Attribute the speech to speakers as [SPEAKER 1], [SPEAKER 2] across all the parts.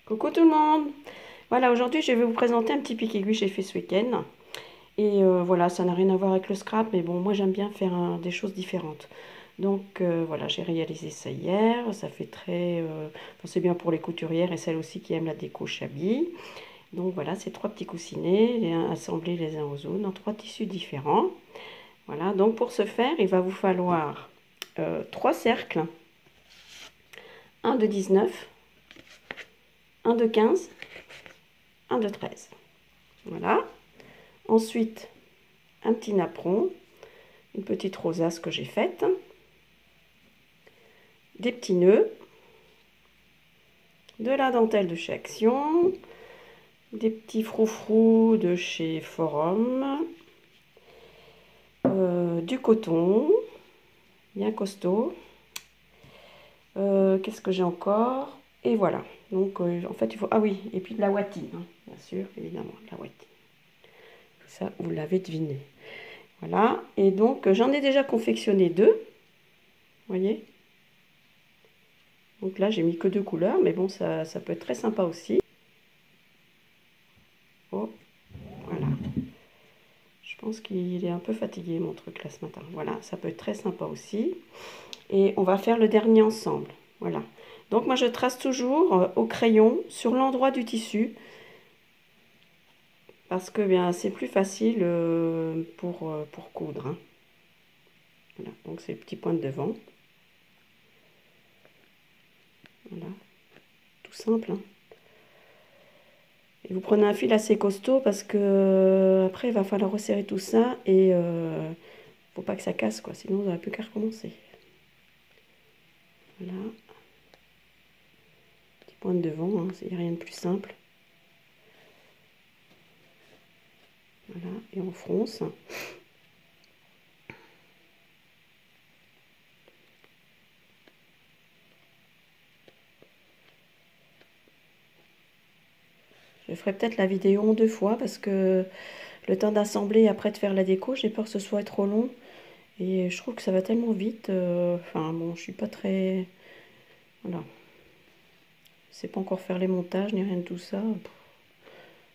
[SPEAKER 1] Coucou tout le monde! Voilà, aujourd'hui je vais vous présenter un petit pique-aiguille que j'ai fait ce week-end. Et voilà, ça n'a rien à voir avec le scrap, mais bon, moi j'aime bien faire des choses différentes. Donc voilà, j'ai réalisé ça hier, ça fait très... enfin, c'est bien pour les couturières et celles aussi qui aiment la déco chablis. Donc voilà, c'est 3 petits coussinets assemblés les uns aux autres dans 3 tissus différents. Voilà, donc pour ce faire, il va vous falloir 3 cercles, un de 19, un de 15, un de 13. Voilà. Ensuite, un petit napperon, une petite rosace que j'ai faite, des petits nœuds, de la dentelle de chez Action, des petits froufrous de chez Forum, du coton, bien costaud. Qu'est-ce que j'ai encore? Et voilà. Donc, en fait, il faut... Ah oui, et puis de la watine, hein, bien sûr, évidemment, de la watine. Ça, vous l'avez deviné. Voilà. Et donc, j'en ai déjà confectionné 2. Vous voyez? Donc là, j'ai mis que 2 couleurs, mais bon, ça peut être très sympa aussi. Oh, voilà. Je pense qu'il est un peu fatigué, mon truc, là, ce matin. Voilà, ça peut être très sympa aussi. Et on va faire le dernier ensemble. Voilà. Donc, moi, je trace toujours au crayon sur l'endroit du tissu. Parce que, bien, c'est plus facile pour coudre. Hein. Voilà, donc c'est les petits points de devant. Voilà. Tout simple, hein. Et vous prenez un fil assez costaud parce que après il va falloir resserrer tout ça et faut pas que ça casse quoi, sinon vous n'aurez plus qu'à recommencer. Voilà. Petit point de devant, hein, c'est rien de plus simple. Voilà, et on fronce. Je ferai peut-être la vidéo en 2 fois parce que le temps d'assembler et après de faire la déco, j'ai peur que ce soit trop long. Et je trouve que ça va tellement vite. Enfin bon, je suis pas très... Voilà. Je sais pas encore faire les montages ni rien de tout ça.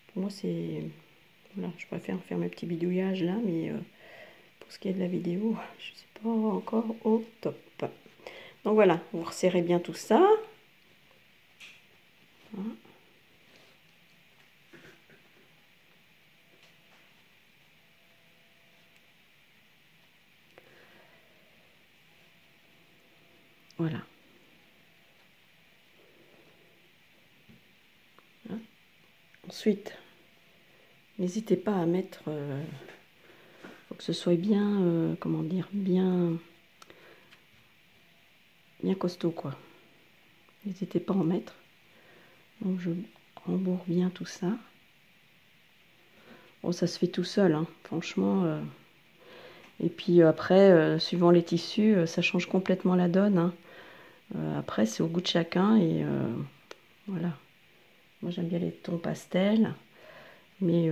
[SPEAKER 1] Pour moi c'est... Voilà, je préfère faire mes petits bidouillages là, mais pour ce qui est de la vidéo, je ne suis pas encore au top. Donc voilà, vous resserrez bien tout ça. Voilà. Ensuite, n'hésitez pas à mettre, faut que ce soit bien, comment dire, bien costaud quoi. N'hésitez pas à en mettre. Donc je rembourre bien tout ça. Bon, ça se fait tout seul, hein, franchement. Et puis après, suivant les tissus, ça change complètement la donne. Hein. Après, c'est au goût de chacun et voilà. Moi, j'aime bien les tons pastels. Mais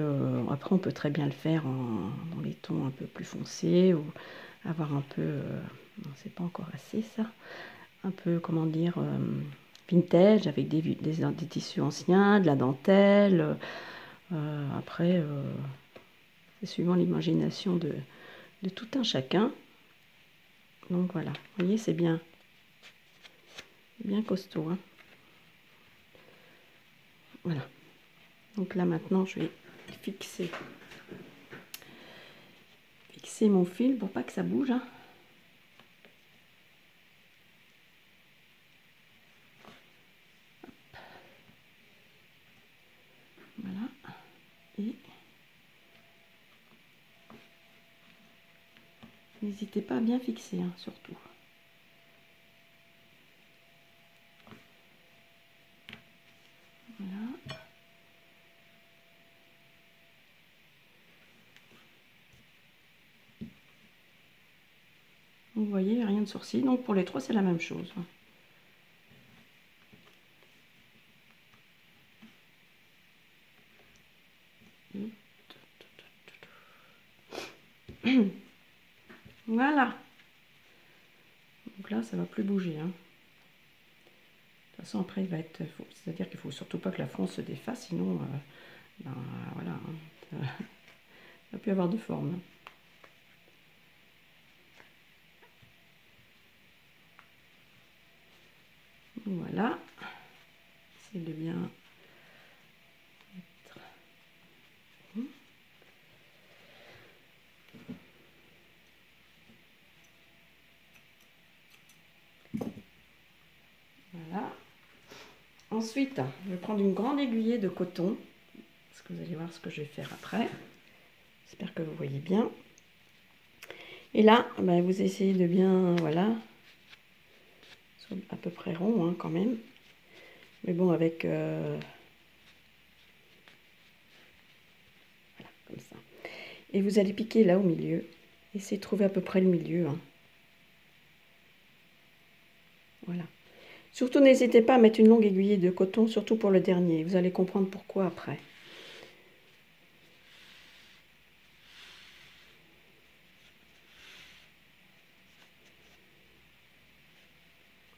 [SPEAKER 1] après, on peut très bien le faire dans les tons un peu plus foncés ou avoir un peu... non, c'est pas encore assez ça. Un peu, comment dire, vintage avec des tissus anciens, de la dentelle. Après, c'est suivant l'imagination de tout un chacun. Donc voilà, vous voyez, c'est bien costaud. Hein. Voilà. Donc là, maintenant, je vais fixer mon fil pour pas que ça bouge. Hein. Voilà. Et n'hésitez pas à bien fixer, hein, surtout. Voilà. Vous voyez, rien de sourcil. Donc pour les 3, c'est la même chose. Voilà. Donc là, ça va plus bouger. Hein. façon, après, il va être... C'est-à-dire qu'il faut surtout pas que la fronce se défasse, sinon, ben, voilà, hein, ça va plus avoir de forme. Voilà. C'est de bien mettre... Voilà. Ensuite, je vais prendre une grande aiguillée de coton, parce que vous allez voir ce que je vais faire après. J'espère que vous voyez bien. Et là, ben, vous essayez de bien, voilà, à peu près rond hein, quand même. Mais bon, avec... voilà, comme ça. Et vous allez piquer là au milieu. Essayez de trouver à peu près le milieu. Hein. Voilà. Surtout, n'hésitez pas à mettre une longue aiguillée de coton, surtout pour le dernier. Vous allez comprendre pourquoi après.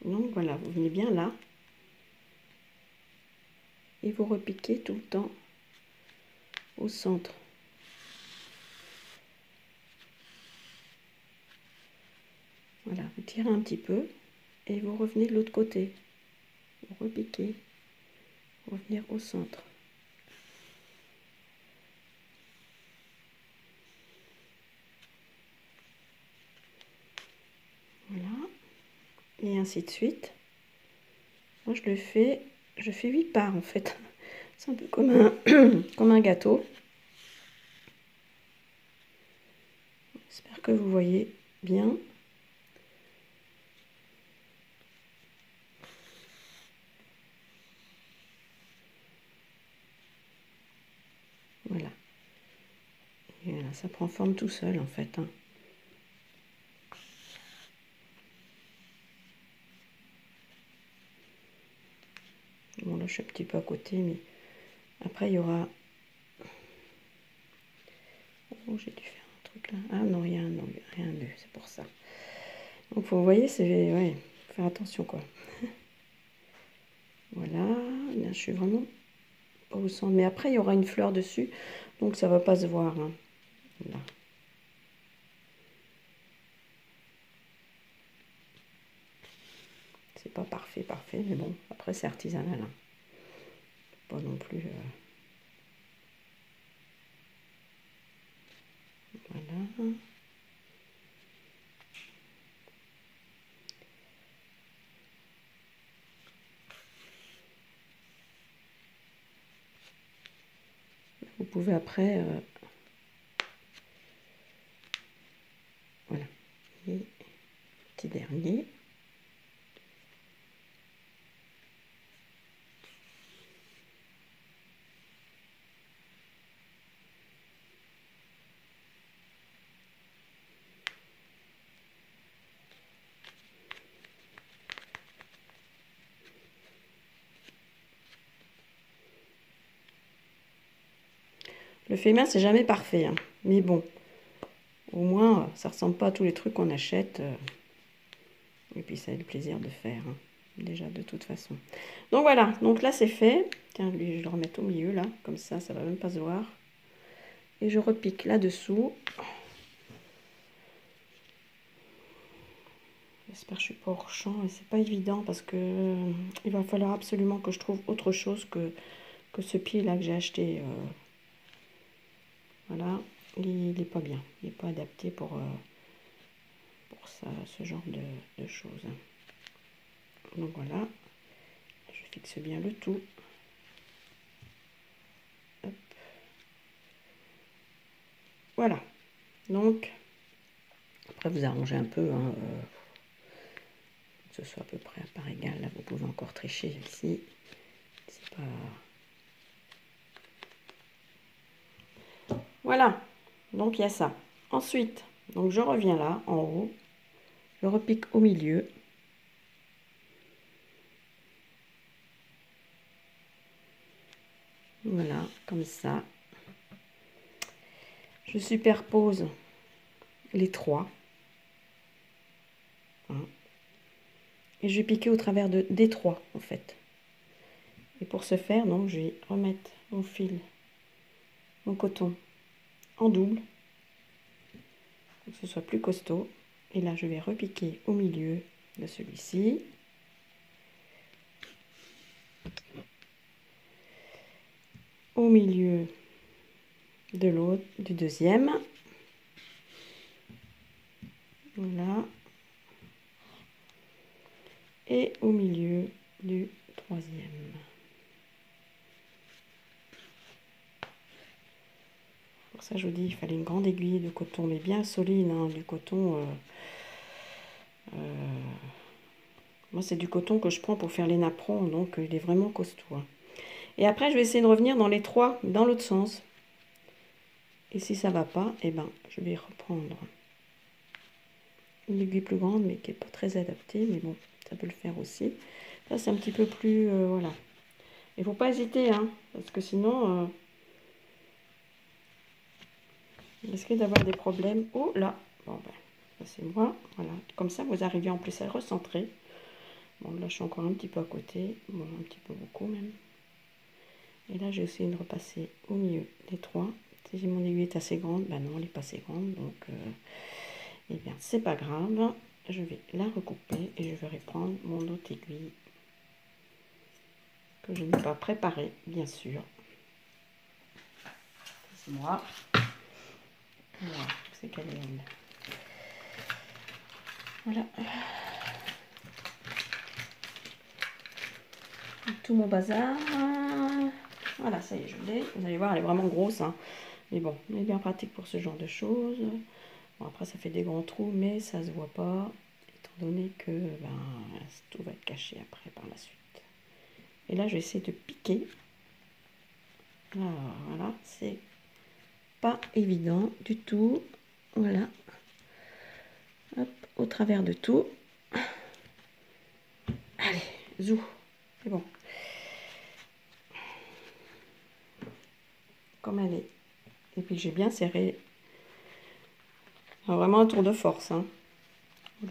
[SPEAKER 1] Donc voilà, vous venez bien là. Et vous repiquez tout le temps au centre. Voilà, vous tirez un petit peu et vous revenez de l'autre côté. Vous repiquez, revenir au centre. Voilà, et ainsi de suite. Moi je fais 8 parts en fait. C'est un peu comme comme un gâteau. J'espère que vous voyez bien. Voilà. Et voilà, ça prend forme tout seul en fait. Hein. Bon là je suis un petit peu à côté, mais après il y aura... Oh, j'ai dû faire un truc là. Ah non, il y a un nœud, c'est pour ça. Donc vous voyez, c'est... Ouais, faut faire attention quoi. Voilà, là je suis vraiment pas au centre. Mais après il y aura une fleur dessus, donc ça va pas se voir. Hein. Là. C'est pas parfait, mais bon, après c'est artisanal. Hein. Pas non plus... Voilà. Vous pouvez après... voilà. Et petit dernier. Le fait main, c'est jamais parfait. Hein. Mais bon, au moins, ça ressemble pas à tous les trucs qu'on achète. Et puis, ça a le plaisir de faire. Hein. Déjà, de toute façon. Donc, voilà. Donc là, c'est fait. Tiens, lui, je vais le remettre au milieu, là. Comme ça va même pas se voir. Et je repique là-dessous. J'espère que je suis pas hors champ. Et c'est pas évident parce que il va falloir absolument que je trouve autre chose que ce pied-là que j'ai acheté. Voilà. Il n'est pas bien. Il n'est pas adapté pour ça, ce genre de choses. Donc voilà, je fixe bien le tout. Hop. Voilà. Donc, après vous arrangez un peu, hein, que ce soit à peu près à part égale. Là, vous pouvez encore tricher ici. C'est pas... Voilà. Donc il y a ça. Ensuite, donc je reviens là, en haut. Je repique au milieu. Voilà, comme ça. Je superpose les trois. Hein. et je vais piquer au travers des trois en fait. Et pour ce faire, donc, je vais remettre mon fil, mon coton en double, pour que ce soit plus costaud. Et là, je vais repiquer au milieu de celui-ci. Au milieu de l'autre, du deuxième. Voilà. Et au milieu du troisième. Pour ça, je vous dis, il fallait une grande aiguille de coton, mais bien solide, hein, du coton. Moi, c'est du coton que je prends pour faire les napperons, donc il est vraiment costaud. Hein. Et après, je vais essayer de revenir dans les trois, dans l'autre sens. Et si ça va pas, eh ben, je vais reprendre une aiguille plus grande, mais qui n'est pas très adaptée, mais bon, ça peut le faire aussi. Ça, c'est un petit peu plus, voilà. Il ne faut pas hésiter, hein, parce que sinon, il risque d'avoir des problèmes. Oh là, bon ben, ça c'est moi, voilà. Comme ça, vous arrivez en plus à recentrer. Bon, là, je suis encore un petit peu à côté, bon, un petit peu beaucoup même. Et là, j'ai essayé de repasser au milieu des trois. Si mon aiguille est assez grande, ben non, elle n'est pas assez grande, donc, eh bien, c'est pas grave. Je vais la recouper et je vais reprendre mon autre aiguille que je n'ai pas préparée, bien sûr. C'est moi. Voilà, c'est qu'elle est elle. Voilà. Tout mon bazar. Voilà, ça y est, je l'ai. Vous allez voir, elle est vraiment grosse. Hein. Mais bon, elle est bien pratique pour ce genre de choses. Bon, après, ça fait des grands trous, mais ça se voit pas. Étant donné que ben, tout va être caché après par la suite. Et là, je vais essayer de piquer. Alors, voilà, c'est pas évident du tout. Voilà. Hop, au travers de tout. Allez, zou. C'est bon. Comme elle est. Et puis j'ai bien serré. Alors, vraiment un tour de force. Hein.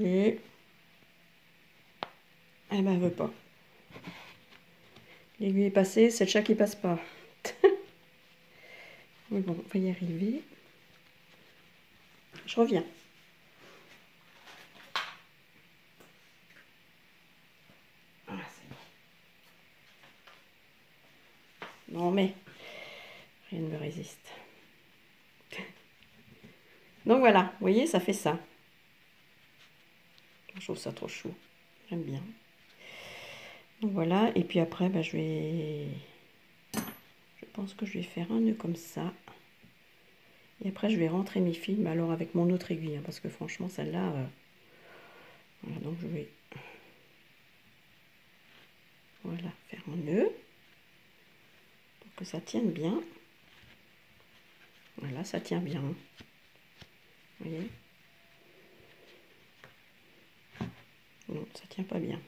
[SPEAKER 1] Et eh ben, elle veut pas. L'aiguille est passée, c'est le chat qui passe pas. Mais bon, on va y arriver. Je reviens. Ah, c'est bon. Non mais, rien ne me résiste. Donc voilà, vous voyez, ça fait ça. Je trouve ça trop chou. J'aime bien. Donc voilà, et puis après, bah, je pense que je vais faire un nœud comme ça. Et après, je vais rentrer mes fils, mais alors avec mon autre aiguille, hein, parce que franchement, celle-là, voilà, donc je vais, voilà, faire un nœud, pour que ça tienne bien. Voilà, ça tient bien. Vous voyez? Non, ça tient pas bien.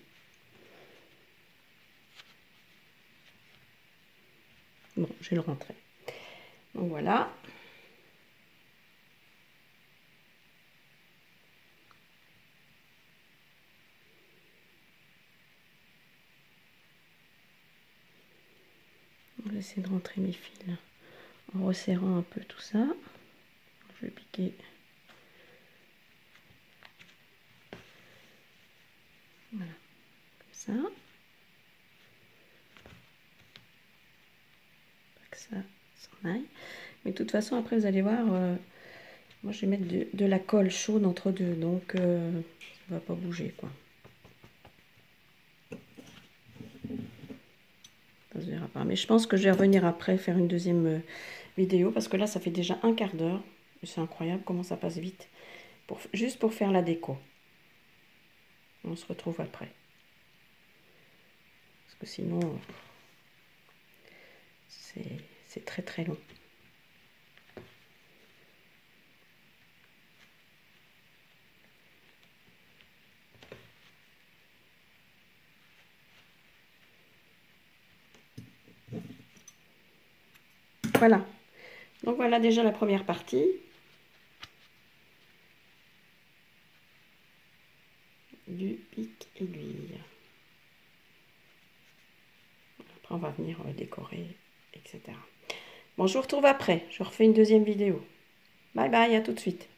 [SPEAKER 1] Bon, je vais le rentrer. Donc voilà. On va essayer de rentrer mes fils en resserrant un peu tout ça. Je vais piquer. Voilà, comme ça. Pas que ça s'en aille. Mais de toute façon, après, vous allez voir, moi, je vais mettre de la colle chaude entre deux. Donc, ça ne va pas bouger, quoi. Ça se verra pas. Mais je pense que je vais revenir après faire une deuxième vidéo. Parce que là, ça fait déjà un quart d'heure. C'est incroyable comment ça passe vite. Juste pour faire la déco. On se retrouve après. Parce que sinon, c'est très très long. Voilà. Donc voilà déjà la première partie. Du pic aiguille. va venir décorer, etc. Bon, je vous retrouve après. Je refais une deuxième vidéo. Bye bye, à tout de suite.